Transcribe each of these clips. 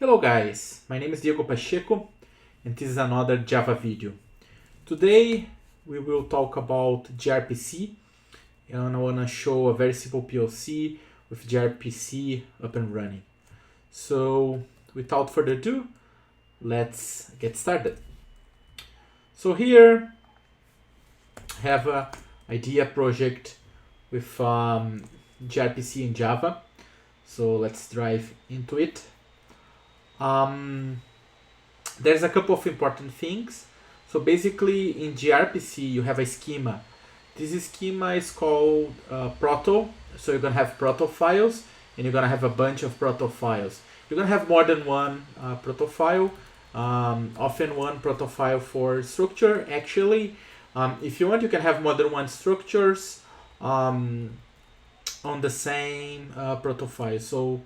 Hello guys, my name is Diego Pacheco and this is another Java video. Today we will talk about gRPC and I want to show a very simple POC with gRPC up and running. So without further ado, let's get started. So here I have an idea project with gRPC in Java. So let's dive into it. There's a couple of important things. So basically in gRPC you have a schema. This schema is called proto. So you're going to have proto files and you're going to have a bunch of proto files. You're going to have more than one proto file, often one proto file for structure. Actually, if you want, you can have more than one structures on the same proto file. So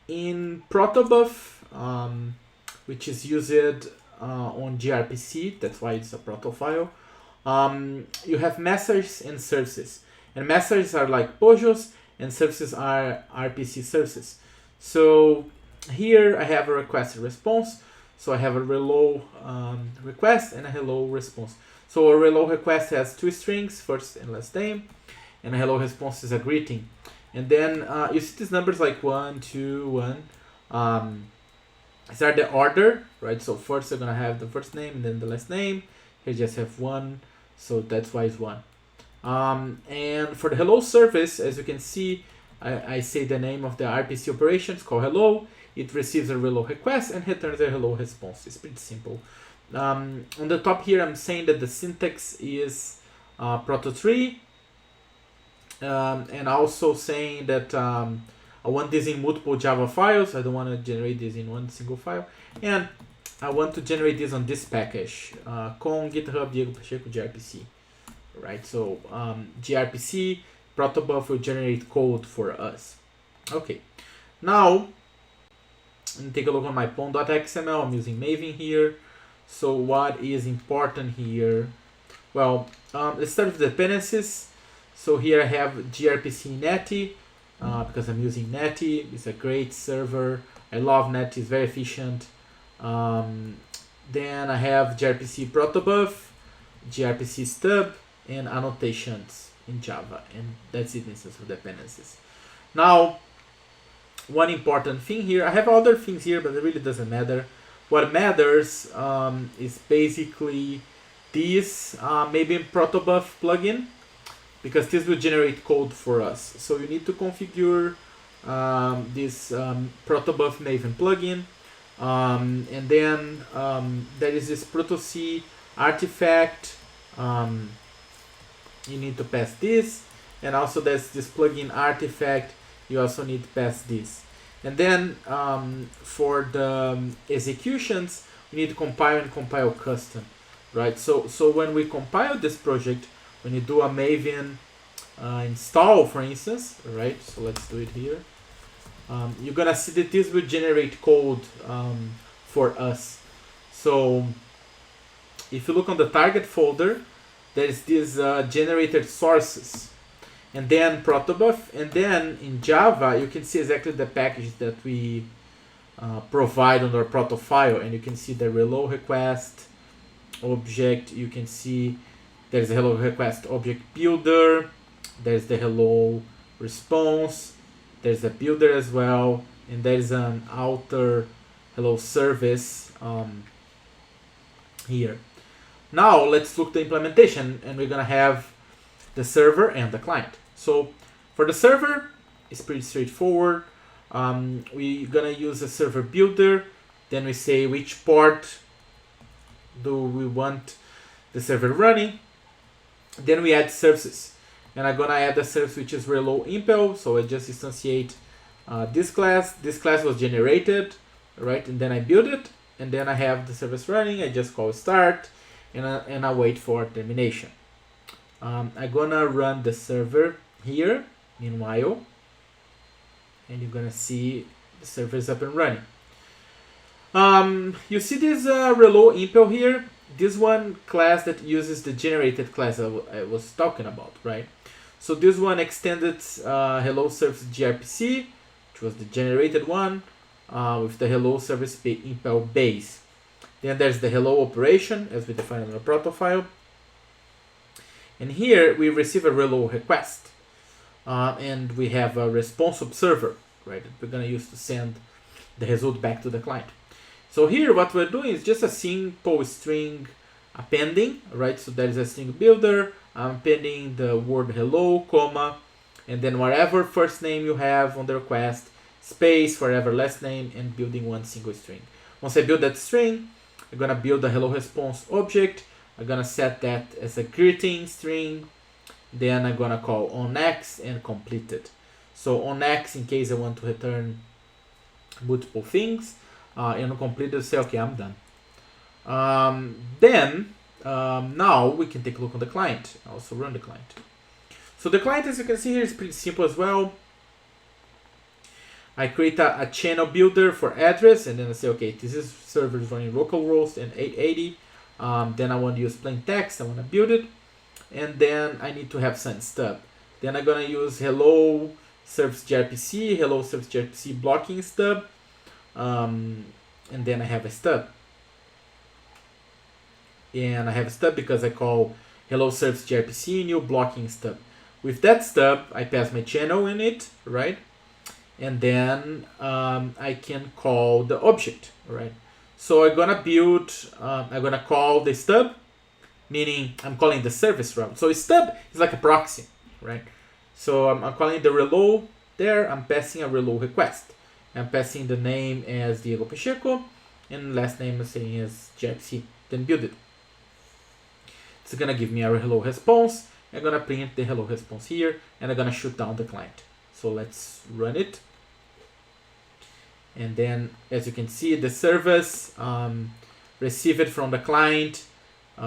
in protobuf, which is used on gRPC, that's why it's a proto file, you have messages and services. And messages are like POJOs and services are RPC services. So here I have a request and response. So I have a hello request and a hello response. So a hello request has two strings, first and last name, and a hello response is a greeting. And then you see these numbers like 1, 2, 1. These are the order, right? So first you're gonna have the first name and then the last name. Here you just have 1, so that's why it's 1. And for the hello service, as you can see, I say the name of the RPC operation. It's called hello. It receives a hello request and returns a hello response. It's pretty simple. On the top here, I'm saying that the syntax is proto3. And also saying that I want this in multiple Java files. I don't want to generate this in one single file. And I want to generate this on this package, com GitHub Diego Pacheco gRPC. Right, so gRPC protobuf will generate code for us. Okay, now let me take a look on my pom.xml. I'm using Maven here. So what is important here? Well, let's start with dependencies. So here I have gRPC Netty because I'm using Netty. It's a great server. I love Netty. It's very efficient. Then I have gRPC protobuf, gRPC stub, and annotations in Java. And that's it in terms of dependencies. Now, one important thing here. I have other things here, but it really doesn't matter. What matters is basically this maybe protobuf plugin, because this will generate code for us. So you need to configure this protobuf maven plugin. And then there is this protoc artifact. You need to pass this. And also there's this plugin artifact. You also need to pass this. And then for the executions, we need to compile and compile custom. Right? So when we compile this project, when you do a maven install, for instance, right? So let's do it here. You're gonna see that this will generate code for us. So if you look on the target folder, there's this generated sources, and then protobuf, and then in Java you can see exactly the package that we provide on our proto file, and you can see the hello request object. You can see there's a hello request object builder, there's the hello response, there's a builder as well, and there's an outer hello service here. Now let's look at the implementation, and we're gonna have the server and the client. So for the server, it's pretty straightforward. We're gonna use a server builder, then we say which port do we want the server running. Then we add services, and I'm gonna add a service which is relo impel. So I just instantiate this class. This class was generated, right? And then I build it, and then I have the service running. I just call start, and I wait for termination. I'm gonna run the server here meanwhile, and you're gonna see the server is up and running. You see this relo impel here. This one class that uses the generated class I was talking about, right? So this one extended hello service gRPC, which was the generated one. with the hello service impel base. Then there's the hello operation as we defined in the proto file. And here we receive a hello request. And we have a response observer, right, that we're going to use to send the result back to the client. So here what we're doing is just a simple string appending, right? So there is a string builder. I'm appending the word hello, comma, and then whatever first name you have on the request, space, whatever last name, and building one single string. Once I build that string, I'm going to build a hello response object. I'm going to set that as a greeting string. Then I'm going to call onX and completed. So onX in case I want to return multiple things. And completed, say, okay, I'm done. Now we can take a look on the client. I also run the client. So the client, as you can see here, is pretty simple as well. I create a channel builder for address, and then I say, okay, this is server running localhost and 880. Then I want to use plain text. I want to build it. And then I need to have some stub. Then I'm going to use hello service GRPC, hello service GRPC blocking stub. And then I have a stub. And I have a stub because I call hello service GRPC new blocking stub. With that stub, I pass my channel in it, right? And then I can call the object, right? So I'm gonna build, I'm gonna call the stub, meaning I'm calling the service route. So a stub is like a proxy, right? So I'm calling the relo there. I'm passing a relo request. I'm passing the name as Diego Pacheco and last name I'm saying as GRPC. Then build it. It's gonna give me a hello response. I'm gonna print the hello response here and I'm gonna shoot down the client. So let's run it. And then as you can see, the service receive it from the client.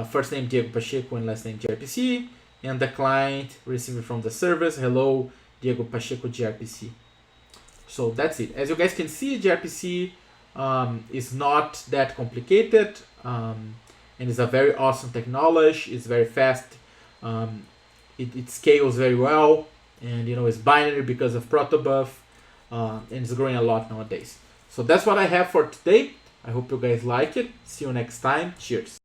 First name Diego Pacheco and last name GRPC. And the client receive it from the service. Hello, Diego Pacheco GRPC. So that's it. As you guys can see, gRPC is not that complicated and it's a very awesome technology. It's very fast. It scales very well, and it's binary because of protobuf, and it's growing a lot nowadays. So that's what I have for today. I hope you guys like it. See you next time. Cheers.